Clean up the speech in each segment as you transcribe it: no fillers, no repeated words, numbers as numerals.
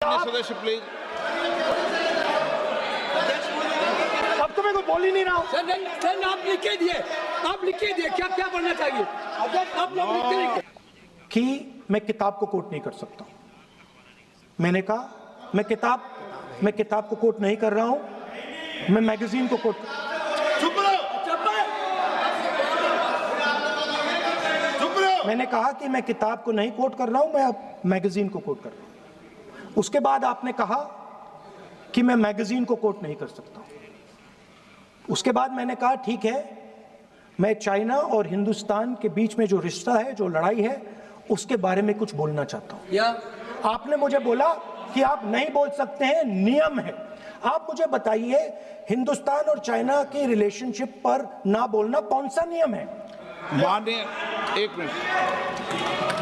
सदस्य प्लीज। अब तो मैं कोई बोल ही नहीं रहा हूँ। सर आप लिख के दिए, क्या क्या पढ़ना चाहिए आप लोग लिख के कि मैं किताब को कोट नहीं कर सकता। मैंने कहा मैं किताब को कोट नहीं कर रहा हूं, मैं मैगजीन को कोट। मैंने कहा कि मैं किताब को नहीं कोट कर रहा हूं, मैं अब मैगजीन को कोट कर रहा हूं। उसके बाद आपने कहा कि मैं मैगजीन को कोट नहीं कर सकता। उसके बाद मैंने कहा ठीक है, मैं चाइना और हिंदुस्तान के बीच में जो रिश्ता है, जो लड़ाई है, उसके बारे में कुछ बोलना चाहता हूं। आपने मुझे बोला कि आप नहीं बोल सकते हैं, नियम है। आप मुझे बताइए, हिंदुस्तान और चाइना की रिलेशनशिप पर ना बोलना कौन सा नियम है?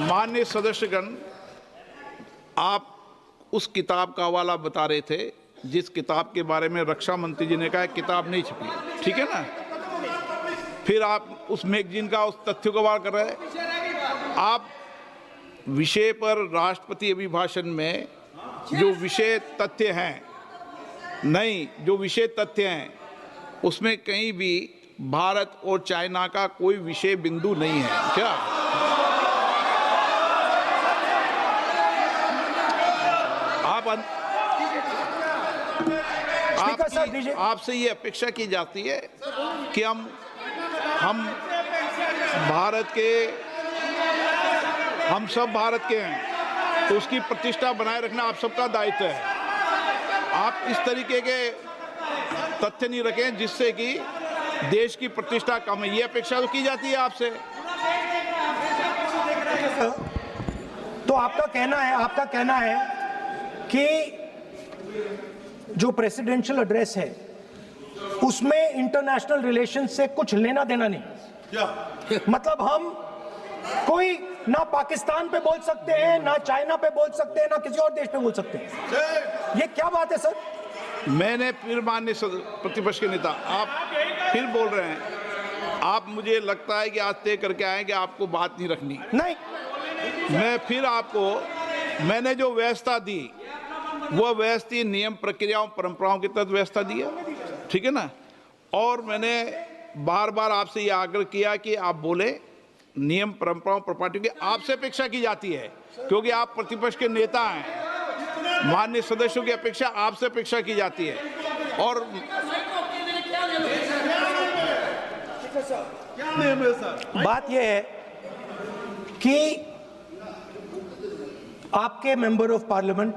माननीय सदस्यगण, आप उस किताब का हवाला बता रहे थे जिस किताब के बारे में रक्षा मंत्री जी ने कहा किताब नहीं छपी, ठीक है ना। फिर आप उस मैगजीन का उस तथ्य को वार कर रहे हैं। आप विषय पर राष्ट्रपति अभिभाषण में जो विषय तथ्य हैं, जो विषय तथ्य हैं उसमें कहीं भी भारत और चाइना का कोई विषय बिंदु नहीं है क्या? आपसे ये अपेक्षा की जाती है कि हम सब भारत के हैं, तो उसकी प्रतिष्ठा बनाए रखना आप सबका दायित्व है। आप इस तरीके के तथ्य नहीं रखें जिससे कि देश की प्रतिष्ठा कम है, ये अपेक्षा तो की जाती है आपसे। तो आपका कहना है कि जो प्रेसिडेंशियल एड्रेस है उसमें इंटरनेशनल रिलेशन से कुछ लेना देना नहीं। मतलब हम कोई ना पाकिस्तान पे बोल सकते हैं, ना चाइना पे बोल सकते हैं, ना किसी और देश पे बोल सकते हैं। ये क्या बात है सर? मैंने फिर माननीय प्रतिपक्ष के नेता, आप फिर बोल रहे हैं। आप मुझे लगता है कि आज तय करके आए कि आपको बात नहीं रखनी। नहीं, मैं फिर आपको, मैंने जो व्यवस्था दी वो व्यवस्था नियम प्रक्रियाओं परंपराओं की तहत व्यवस्था दी है, ठीक है ना। और मैंने बार बार आपसे ये आग्रह किया कि आप बोले नियम परंपराओं प्रॉपर्टी की आपसे अपेक्षा की जाती है, क्योंकि आप प्रतिपक्ष के नेता हैं। माननीय सदस्यों की अपेक्षा आपसे अपेक्षा की जाती है। और बात यह है कि आपके मेंबर ऑफ पार्लियामेंट